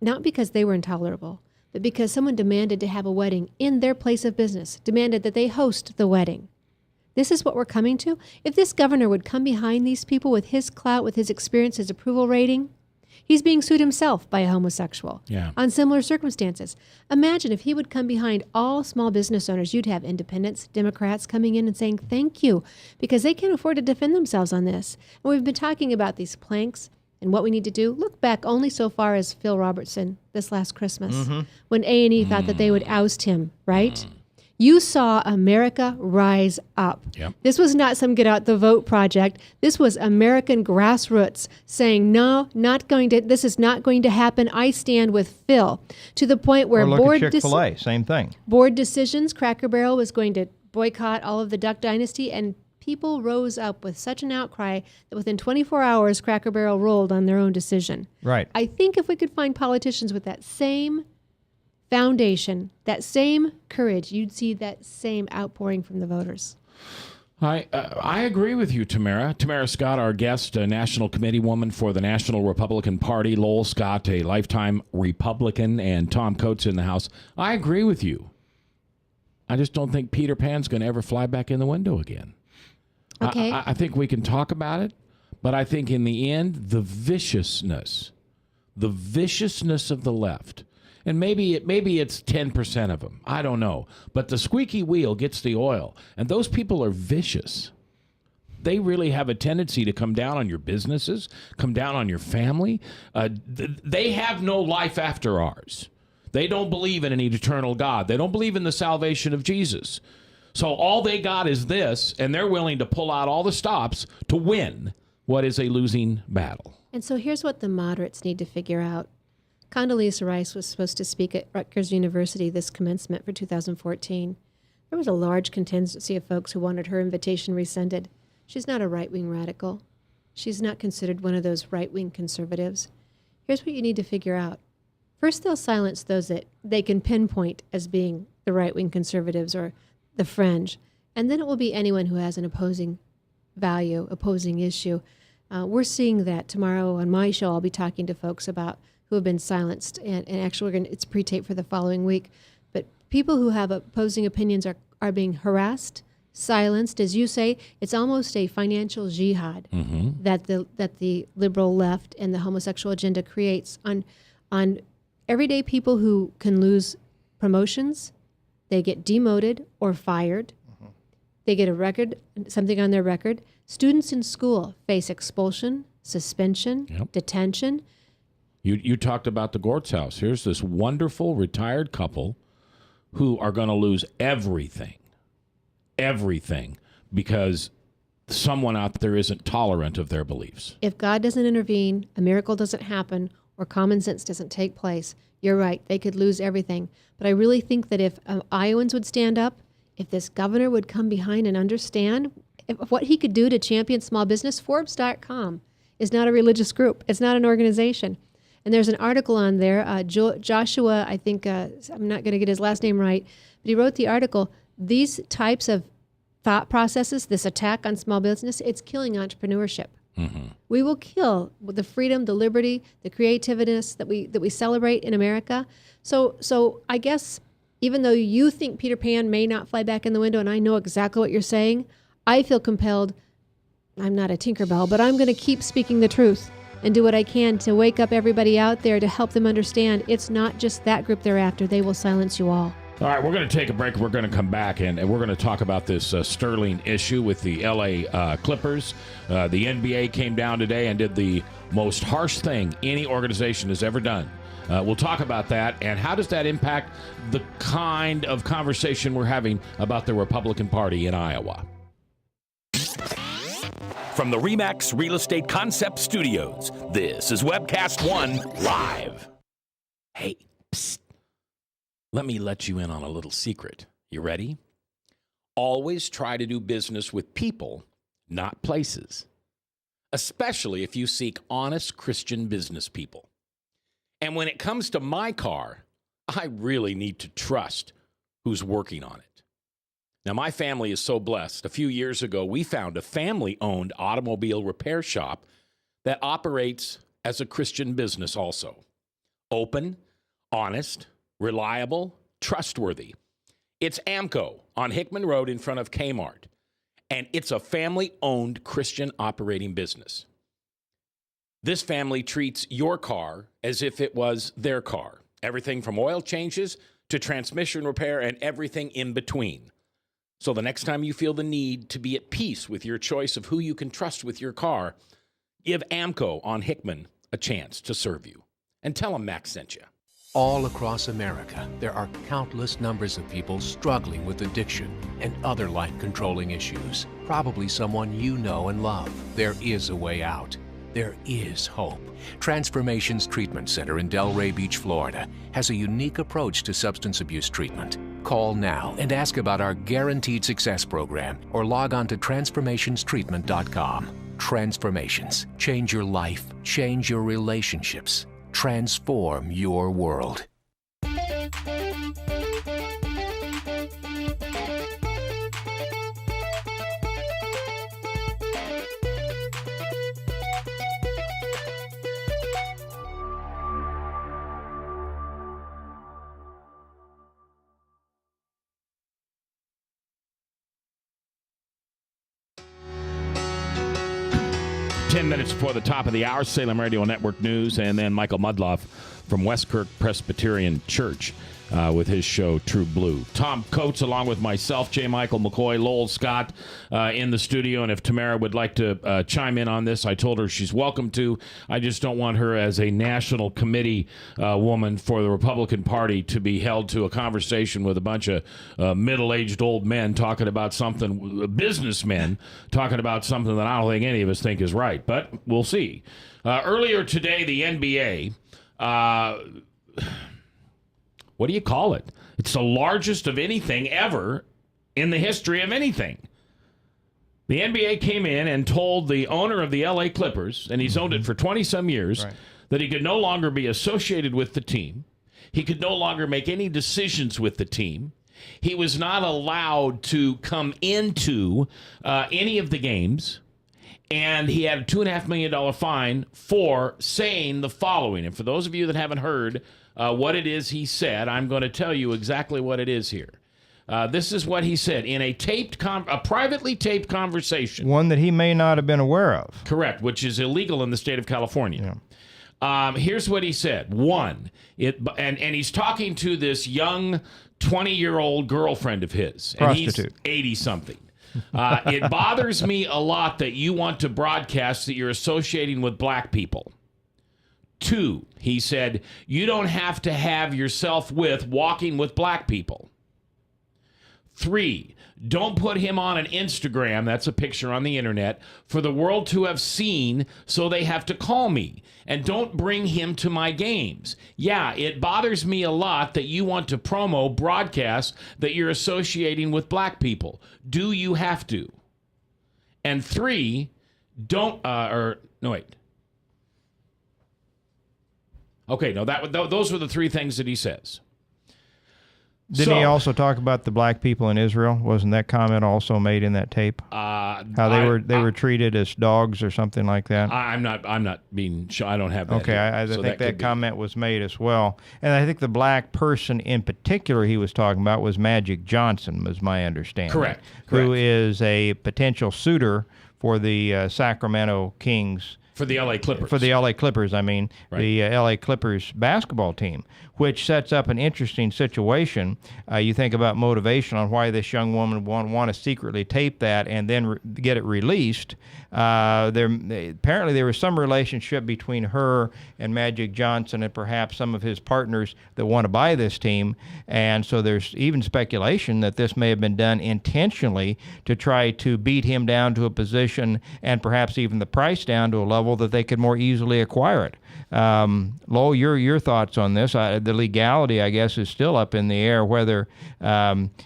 not because they were intolerable, but because someone demanded to have a wedding in their place of business, demanded that they host the wedding. This is what we're coming to. If this governor would come behind these people with his clout, with his experience, his approval rating, he's being sued himself by a homosexual on similar circumstances. Imagine if he would come behind all small business owners. You'd have independents, Democrats coming in and saying thank you because they can't afford to defend themselves on this. And we've been talking about these planks and what we need to do. Look back only so far as Phil Robertson this last Christmas when A&E thought that they would oust him, right? You saw America rise up. Yep. This was not some get out the vote project. This was American grassroots saying, no, this is not going to happen. I stand with Phil, to the point where look at Chick-fil-A, same thing. Board decisions, Cracker Barrel was going to boycott all of the Duck Dynasty, and people rose up with such an outcry that within 24 hours, Cracker Barrel rolled on their own decision. Right. I think if we could find politicians with that same foundation, that same courage, you'd see that same outpouring from the voters. I agree with you, Tamara. Tamara Scott, our guest, a national committee woman for the National Republican Party. Lowell Scott, a lifetime Republican, and Tom Coates in the House. I agree with you. I just don't think Peter Pan's going to ever fly back in the window again. Okay. I think we can talk about it, but I think in the end, the viciousness of the left, and maybe it's 10% of them. I don't know. But the squeaky wheel gets the oil, and those people are vicious. They really have a tendency to come down on your businesses, come down on your family. They have no life after ours. They don't believe in an eternal God. They don't believe in the salvation of Jesus. So all they got is this, and they're willing to pull out all the stops to win what is a losing battle. And so here's what the moderates need to figure out. Condoleezza Rice was supposed to speak at Rutgers University this commencement for 2014. There was a large contingency of folks who wanted her invitation rescinded. She's not a right-wing radical. She's not considered one of those right-wing conservatives. Here's what you need to figure out. First, they'll silence those that they can pinpoint as being the right-wing conservatives or the fringe. And then it will be anyone who has an opposing value, opposing issue. We're seeing that tomorrow on my show. I'll be talking to folks about who have been silenced, and actually it's pre-taped for the following week. But people who have opposing opinions are being harassed, silenced. As you say, it's almost a financial jihad that the liberal left and the homosexual agenda creates on everyday people who can lose promotions. They get demoted or fired. They get something on their record. Students in school face expulsion, suspension, detention. You talked about the Gortz house. Here's this wonderful retired couple who are going to lose everything, because someone out there isn't tolerant of their beliefs. If God doesn't intervene, a miracle doesn't happen, or common sense doesn't take place, you're right, they could lose everything. But I really think that if Iowans would stand up, if this governor would come behind and understand what he could do to champion small business. Forbes.com is not a religious group. It's not an organization. And there's an article on there. Joshua, I think, I'm not going to get his last name right, but he wrote the article. These types of thought processes, this attack on small business, it's killing entrepreneurship. Mm-hmm. We will kill the freedom, the liberty, the creativeness that we celebrate in America. So I guess even though you think Peter Pan may not fly back in the window, and I know exactly what you're saying, I feel compelled. I'm not a Tinkerbell, but I'm going to keep speaking the truth and do what I can to wake up everybody out there to help them understand it's not just that group they're after. They will silence you all. All right, we're going to take a break. We're going to come back, and we're going to talk about this Sterling issue with the L.A. Clippers. The NBA came down today and did the most harsh thing any organization has ever done. We'll talk about that, and how does that impact the kind of conversation we're having about the Republican Party in Iowa. From the RE/MAX Real Estate Concept Studios, this is Webcast One Live. Hey, psst. Let me let you in on a little secret. You ready? Always try to do business with people, not places. Especially if you seek honest Christian business people. And when it comes to my car, I really need to trust who's working on it. Now, my family is so blessed. A few years ago, we found a family-owned automobile repair shop that operates as a Christian business also. Open, honest, reliable, trustworthy. It's AMCO on Hickman Road in front of Kmart, and it's a family-owned Christian operating business. This family treats your car as if it was their car. Everything from oil changes to transmission repair and everything in between. So the next time you feel the need to be at peace with your choice of who you can trust with your car, give AMCO on Hickman a chance to serve you. And tell them Max sent you. All across America, there are countless numbers of people struggling with addiction and other life-controlling issues. Probably someone you know and love. There is a way out. There is hope. Transformations Treatment Center in Delray Beach, Florida, has a unique approach to substance abuse treatment. Call now and ask about our Guaranteed Success program or log on to transformationstreatment.com. Transformations. Change your life. Change your relationships. Transform your world. Minutes before the top of the hour, Salem Radio Network News, and then Michael Mudloff from Westkirk Presbyterian Church with his show True Blue. Tom Coates, along with myself, J. Michael McCoy, Lowell Scott in the studio, and if Tamara would like to chime in on this, I told her she's welcome to. I just don't want her as a national committee woman for the Republican Party to be held to a conversation with a bunch of middle-aged old men talking about something, businessmen talking about something that I don't think any of us think is right, but we'll see. Earlier today, the NBA... what do you call it? It's the largest of anything ever in the history of anything. The NBA came in and told the owner of the LA Clippers, and he's owned it for 20-some years, right, that he could no longer be associated with the team. He could no longer make any decisions with the team. He was not allowed to come into any of the games. And he had a $2.5 million fine for saying the following. And for those of you that haven't heard what it is he said, I'm going to tell you exactly what it is here. This is what he said in a privately taped conversation. One that he may not have been aware of. Correct, which is illegal in the state of California. Yeah. Here's what he said. One, and he's talking to this young 20-year-old girlfriend of his. Prostitute. And he's 80-something. It bothers me a lot that you want to broadcast that you're associating with black people. Two, he said, you don't have to have yourself with walking with black people. 3, don't put him on an Instagram, that's a picture on the internet, for the world to have seen, so they have to call me. And don't bring him to my games. Yeah, it bothers me a lot that you want to promo broadcasts that you're associating with black people. Do you have to? And 3, don't, wait. Okay, no, those were the 3 things that he says. Didn't he also talk about the black people in Israel? Wasn't that comment also made in that tape? How they were treated as dogs or something like that? I'm not being sure. I don't have that. Okay, I think that comment was made as well. And I think the black person in particular he was talking about was Magic Johnson, was my understanding. Correct. Who is a potential suitor for the Sacramento Kings. For the L.A. Clippers. For the L.A. Clippers, I mean, right. The L.A. Clippers basketball team, which sets up an interesting situation. You think about motivation on why this young woman would want to secretly tape that and then get it released. Apparently there was some relationship between her and Magic Johnson and perhaps some of his partners that want to buy this team. And so there's even speculation that this may have been done intentionally to try to beat him down to a position and perhaps even the price down to a level that they could more easily acquire it. Lowell, your thoughts on this? The legality, I guess, is still up in the air, whether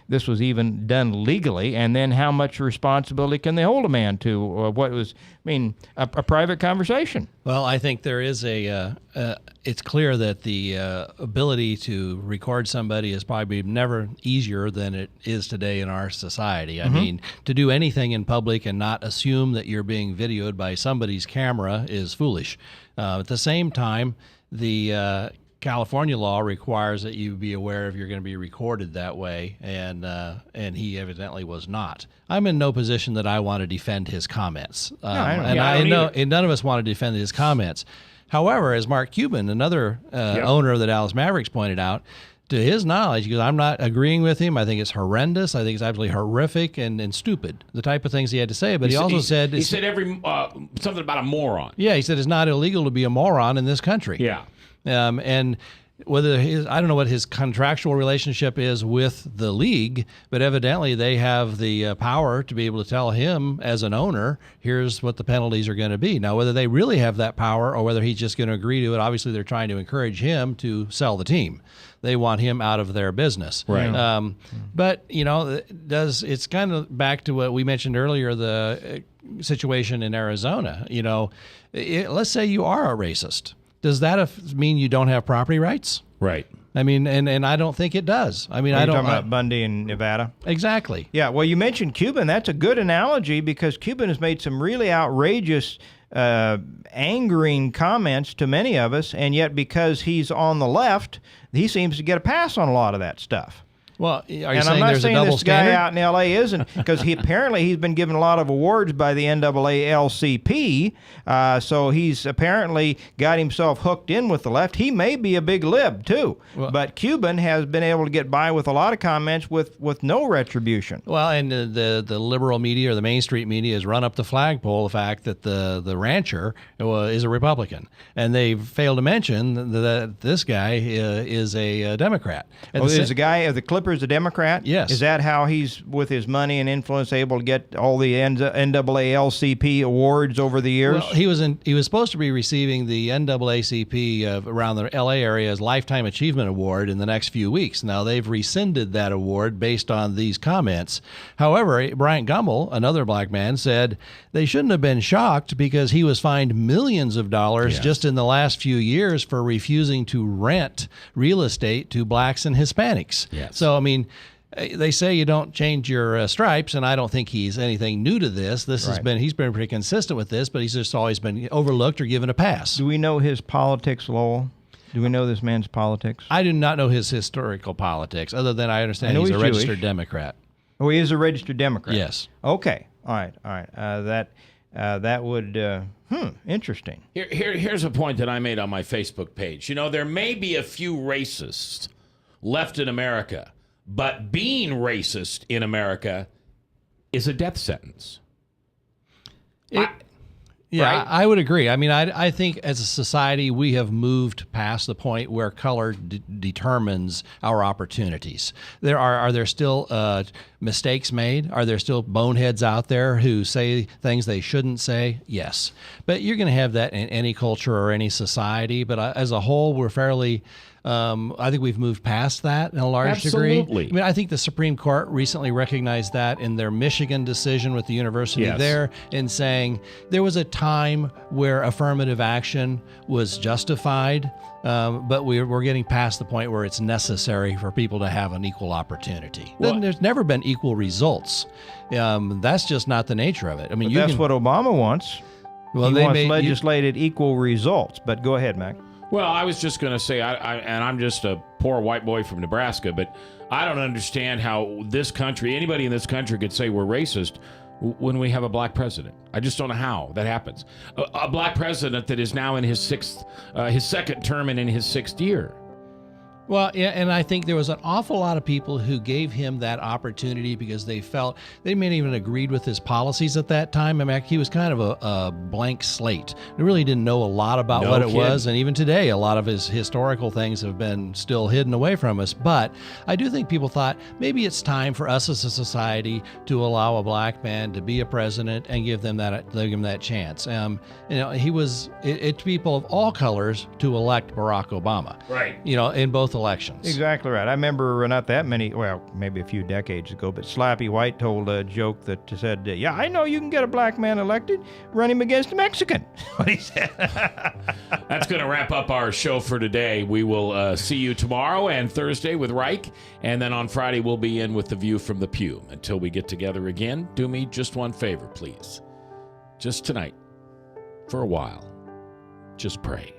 this was even done legally, and then how much responsibility can they hold a man to what was, a private conversation? Well, I think there is it's clear that the ability to record somebody is probably never easier than it is today in our society. I mean, to do anything in public and not assume that you're being videoed by somebody's camera is foolish. At the same time, the California law requires that you be aware if you're going to be recorded that way, and he evidently was not. I'm in no position that I want to defend his comments, I know none of us want to defend his comments. However, as Mark Cuban, another owner of the Dallas Mavericks, pointed out, to his knowledge, he goes, I'm not agreeing with him. I think it's horrendous. I think it's absolutely horrific and stupid, the type of things he had to say. But he also said... He said something about a moron. Yeah, he said it's not illegal to be a moron in this country. Yeah. And whether I don't know what his contractual relationship is with the league, but evidently they have the power to be able to tell him as an owner, here's what the penalties are going to be. Now, whether they really have that power or whether he's just going to agree to it, obviously they're trying to encourage him to sell the team. They want him out of their business. Right. But, it's kind of back to what we mentioned earlier, the situation in Arizona. Let's say you are a racist. Does that mean you don't have property rights? Right. I mean, and I don't think it does. I mean, Are you talking about Bundy in Nevada? Exactly. Yeah, well, you mentioned Cuban. That's a good analogy because Cuban has made some really outrageous, angering comments to many of us, and yet because he's on the left, he seems to get a pass on a lot of that stuff. Well, are you and saying I'm not there's saying a double this standard? guy out in L.A. isn't, because he's been given a lot of awards by the NAACP, so he's apparently got himself hooked in with the left. He may be a big lib, too, but Cuban has been able to get by with a lot of comments with no retribution. Well, and the liberal media or the Main Street media has run up the flagpole the fact that the rancher is a Republican, and they failed to mention that this guy is a Democrat. Is the guy of the Clippers a Democrat? Yes. Is that how he's, with his money and influence, able to get all the NAACP awards over the years? Well, he was supposed to be receiving the NAACP around the L.A. area's Lifetime Achievement Award in the next few weeks. Now, they've rescinded that award based on these comments. However, Bryant Gumbel, another black man, said they shouldn't have been shocked because he was fined millions of dollars just in the last few years for refusing to rent real estate to blacks and Hispanics. Yes. So, I mean, they say you don't change your stripes, and I don't think he's anything new to this. He's been pretty consistent with this, but he's just always been overlooked or given a pass. Do we know his politics, Lowell? Do we know this man's politics? I do not know his historical politics, other than I understand he's a registered Democrat. Oh, he is a registered Democrat? Yes. Okay. All right. That would, interesting. Here's a point that I made on my Facebook page. There may be a few racists left in America, but being racist in America is a death sentence. Yeah, right? I would agree. I mean, I think as a society, we have moved past the point where color determines our opportunities. Are there still mistakes made? Are there still boneheads out there who say things they shouldn't say? Yes. But you're going to have that in any culture or any society. But as a whole, we're fairly... I think we've moved past that in a large degree. Absolutely. I mean, I think the Supreme Court recently recognized that in their Michigan decision with the university there, in saying there was a time where affirmative action was justified, but we're getting past the point where it's necessary for people to have an equal opportunity. Well, there's never been equal results. That's just not the nature of it. I mean, that's what Obama wants. Well, he wants legislated equal results. But go ahead, Mac. Well, I was just going to say, and I'm just a poor white boy from Nebraska, but I don't understand how this country, anybody in this country could say we're racist when we have a black president. I just don't know how that happens. A black president that is now in his second term and in his 6th year. Well, yeah, and I think there was an awful lot of people who gave him that opportunity because they felt they may even agreed with his policies at that time. I mean, he was kind of a blank slate. They really didn't know a lot about what it was, and even today, a lot of his historical things have been still hidden away from us. But I do think people thought maybe it's time for us as a society to allow a black man to be a president and give them that chance. He was it people of all colors to elect Barack Obama. Right. In both elections. Exactly right. I remember not that many, well, maybe a few decades ago, but Slappy White told a joke that said, yeah, I know you can get a black man elected. Run him against a Mexican. What he said. That's going to wrap up our show for today. We will see you tomorrow and Thursday with Reich, and then on Friday we'll be in with The View from the Pew. Until we get together again, do me just one favor, please. Just tonight, for a while, just pray.